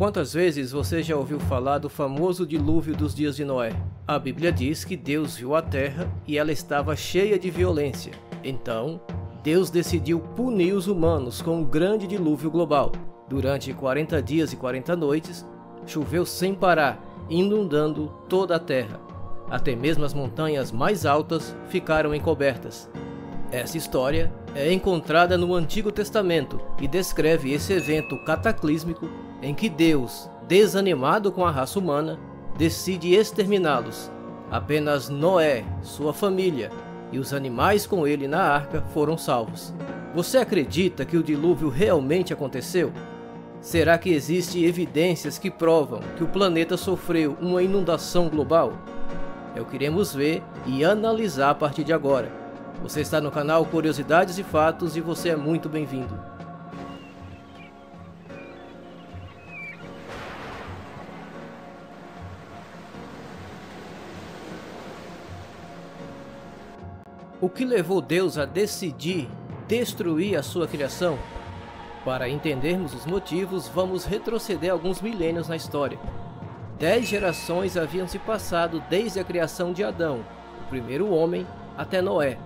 Quantas vezes você já ouviu falar do famoso dilúvio dos dias de Noé? A Bíblia diz que Deus viu a terra e ela estava cheia de violência. Então, Deus decidiu punir os humanos com um grande dilúvio global. Durante 40 dias e 40 noites, choveu sem parar, inundando toda a terra. Até mesmo as montanhas mais altas ficaram encobertas. Essa história é encontrada no Antigo Testamento e descreve esse evento cataclísmico em que Deus, desanimado com a raça humana, decide exterminá-los. Apenas Noé, sua família e os animais com ele na arca foram salvos. Você acredita que o dilúvio realmente aconteceu? Será que existem evidências que provam que o planeta sofreu uma inundação global? É o que queremos ver e analisar a partir de agora. Você está no canal Curiosidades e Fatos e você é muito bem-vindo. O que levou Deus a decidir destruir a sua criação? Para entendermos os motivos, vamos retroceder alguns milênios na história. 10 gerações haviam se passado desde a criação de Adão, o primeiro homem, até Noé.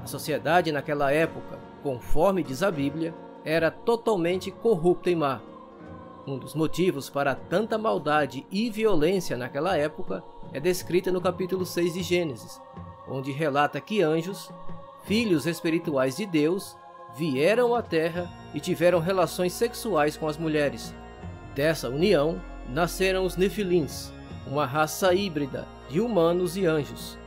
A sociedade naquela época, conforme diz a Bíblia, era totalmente corrupta e má. Um dos motivos para tanta maldade e violência naquela época é descrita no capítulo 6 de Gênesis, onde relata que anjos, filhos espirituais de Deus, vieram à terra e tiveram relações sexuais com as mulheres. Dessa união, nasceram os Nefilins, uma raça híbrida de humanos e anjos.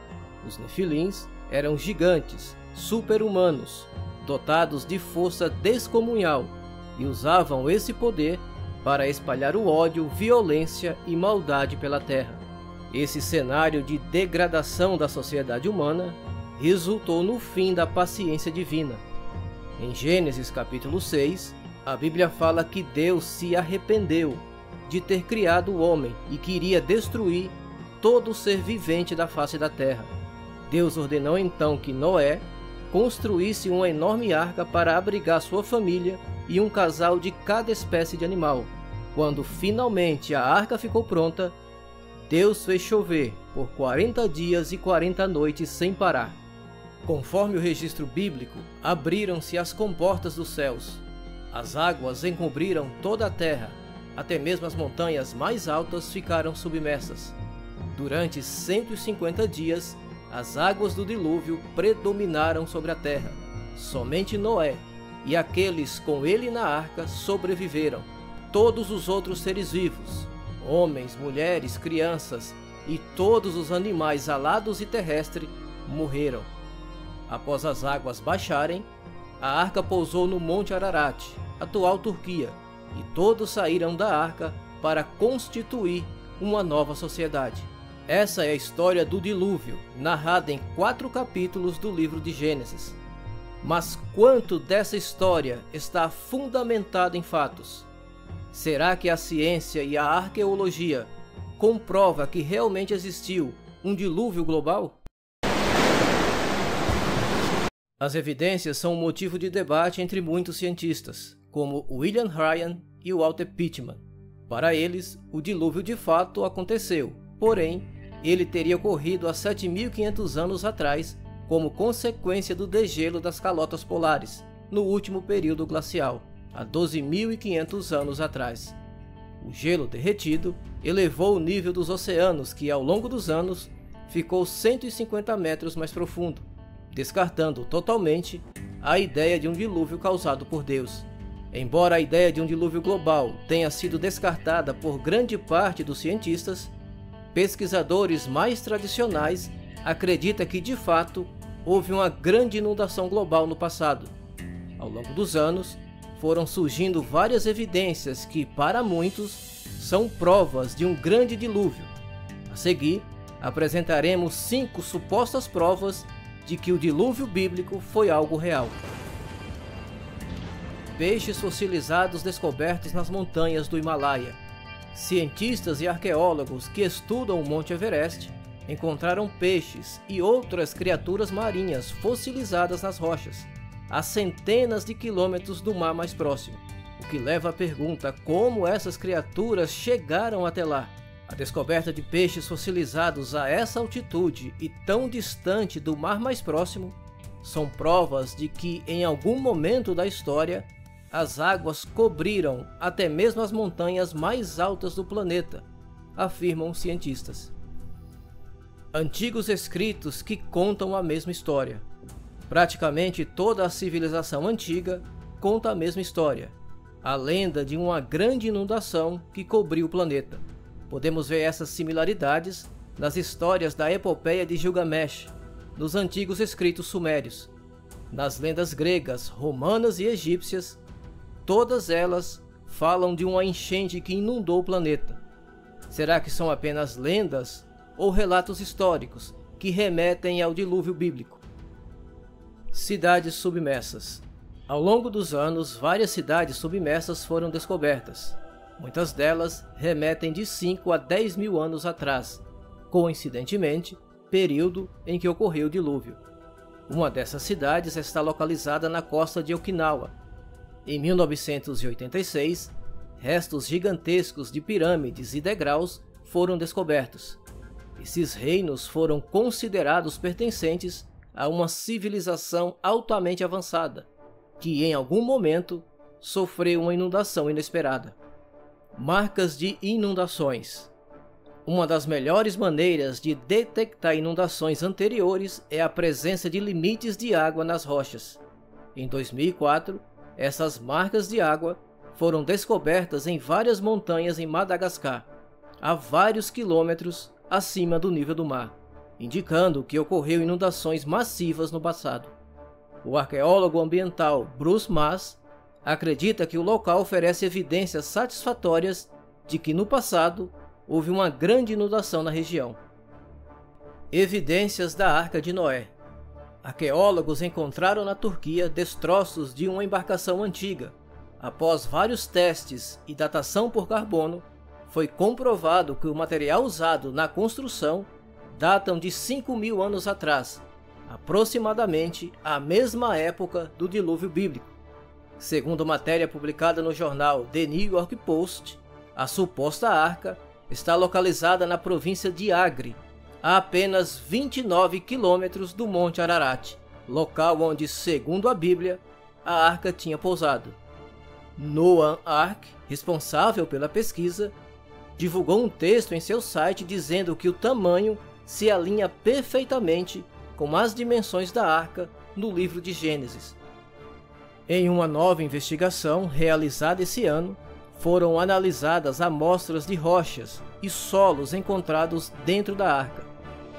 Os Nefilins eram gigantes, super-humanos, dotados de força descomunal e usavam esse poder para espalhar o ódio, violência e maldade pela terra. Esse cenário de degradação da sociedade humana resultou no fim da paciência divina. Em Gênesis capítulo 6, a Bíblia fala que Deus se arrependeu de ter criado o homem e queria destruir todo ser vivente da face da terra. Deus ordenou então que Noé construísse uma enorme arca para abrigar sua família e um casal de cada espécie de animal. Quando finalmente a arca ficou pronta, Deus fez chover por 40 dias e 40 noites sem parar. Conforme o registro bíblico, abriram-se as comportas dos céus. As águas encobriram toda a terra, até mesmo as montanhas mais altas ficaram submersas. Durante 150 dias, as águas do dilúvio predominaram sobre a terra. Somente Noé e aqueles com ele na arca sobreviveram. Todos os outros seres vivos, homens, mulheres, crianças e todos os animais alados e terrestres morreram. Após as águas baixarem, a arca pousou no Monte Ararat, atual Turquia, e todos saíram da arca para constituir uma nova sociedade. Essa é a história do dilúvio, narrada em 4 capítulos do livro de Gênesis. Mas quanto dessa história está fundamentado em fatos? Será que a ciência e a arqueologia comprova que realmente existiu um dilúvio global? As evidências são um motivo de debate entre muitos cientistas, como William Ryan e Walter Pitman. Para eles, o dilúvio de fato aconteceu, porém, ele teria ocorrido há 7.500 anos atrás, como consequência do degelo das calotas polares, no último período glacial, há 12.500 anos atrás. O gelo derretido elevou o nível dos oceanos, que ao longo dos anos ficou 150 metros mais profundo, descartando totalmente a ideia de um dilúvio causado por Deus. Embora a ideia de um dilúvio global tenha sido descartada por grande parte dos cientistas, pesquisadores mais tradicionais acreditam que de fato houve uma grande inundação global no passado. Ao longo dos anos, foram surgindo várias evidências que, para muitos, são provas de um grande dilúvio. A seguir, apresentaremos 5 supostas provas de que o dilúvio bíblico foi algo real. Peixes fossilizados descobertos nas montanhas do Himalaia. Cientistas e arqueólogos que estudam o Monte Everest encontraram peixes e outras criaturas marinhas fossilizadas nas rochas, a centenas de quilômetros do mar mais próximo. O o que leva à pergunta como essas criaturas chegaram até lá. A descoberta de peixes fossilizados a essa altitude e tão distante do mar mais próximo são provas de que em algum momento da história as águas cobriram até mesmo as montanhas mais altas do planeta, afirmam cientistas. Antigos escritos que contam a mesma história. Praticamente toda a civilização antiga conta a mesma história, a lenda de uma grande inundação que cobriu o planeta. Podemos ver essas similaridades nas histórias da epopeia de Gilgamesh, nos antigos escritos sumérios, nas lendas gregas, romanas e egípcias. Todas elas falam de uma enchente que inundou o planeta. Será que são apenas lendas ou relatos históricos que remetem ao dilúvio bíblico? Cidades submersas. Ao longo dos anos, várias cidades submersas foram descobertas. Muitas delas remetem de 5 a 10 mil anos atrás, coincidentemente, período em que ocorreu o dilúvio. Uma dessas cidades está localizada na costa de Okinawa. Em 1986, restos gigantescos de pirâmides e degraus foram descobertos. Esses reinos foram considerados pertencentes a uma civilização altamente avançada, que em algum momento sofreu uma inundação inesperada. Marcas de inundações. Uma das melhores maneiras de detectar inundações anteriores é a presença de limites de água nas rochas. Em 2004, essas marcas de água foram descobertas em várias montanhas em Madagascar, a vários quilômetros acima do nível do mar, indicando que ocorreu inundações massivas no passado. O arqueólogo ambiental Bruce Mas acredita que o local oferece evidências satisfatórias de que no passado houve uma grande inundação na região. Evidências da Arca de Noé. Arqueólogos encontraram na Turquia destroços de uma embarcação antiga. Após vários testes e datação por carbono, foi comprovado que o material usado na construção datam de 5.000 anos atrás, aproximadamente a mesma época do dilúvio bíblico. Segundo matéria publicada no jornal The New York Post, a suposta arca está localizada na província de Agri, a apenas 29 quilômetros do Monte Ararat, local onde, segundo a Bíblia, a arca tinha pousado. Noah Ark, responsável pela pesquisa, divulgou um texto em seu site dizendo que o tamanho se alinha perfeitamente com as dimensões da arca no livro de Gênesis. Em uma nova investigação realizada esse ano, foram analisadas amostras de rochas e solos encontrados dentro da arca.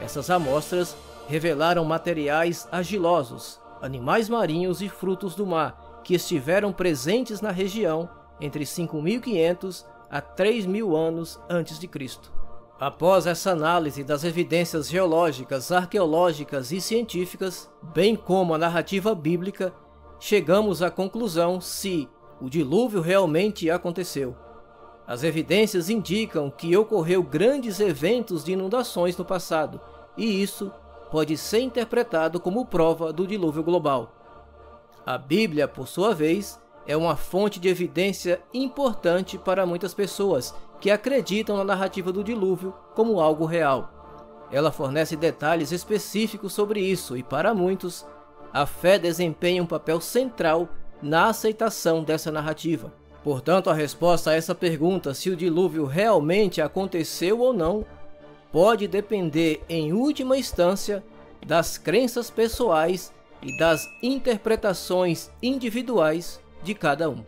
Essas amostras revelaram materiais argilosos, animais marinhos e frutos do mar que estiveram presentes na região entre 5.500 a 3.000 anos antes de Cristo. Após essa análise das evidências geológicas, arqueológicas e científicas, bem como a narrativa bíblica, chegamos à conclusão se o dilúvio realmente aconteceu. As evidências indicam que ocorreu grandes eventos de inundações no passado, e isso pode ser interpretado como prova do dilúvio global. A Bíblia, por sua vez, é uma fonte de evidência importante para muitas pessoas que acreditam na narrativa do dilúvio como algo real. Ela fornece detalhes específicos sobre isso e, para muitos, a fé desempenha um papel central na aceitação dessa narrativa. Portanto, a resposta a essa pergunta, se o dilúvio realmente aconteceu ou não, pode depender, em última instância, das crenças pessoais e das interpretações individuais de cada um.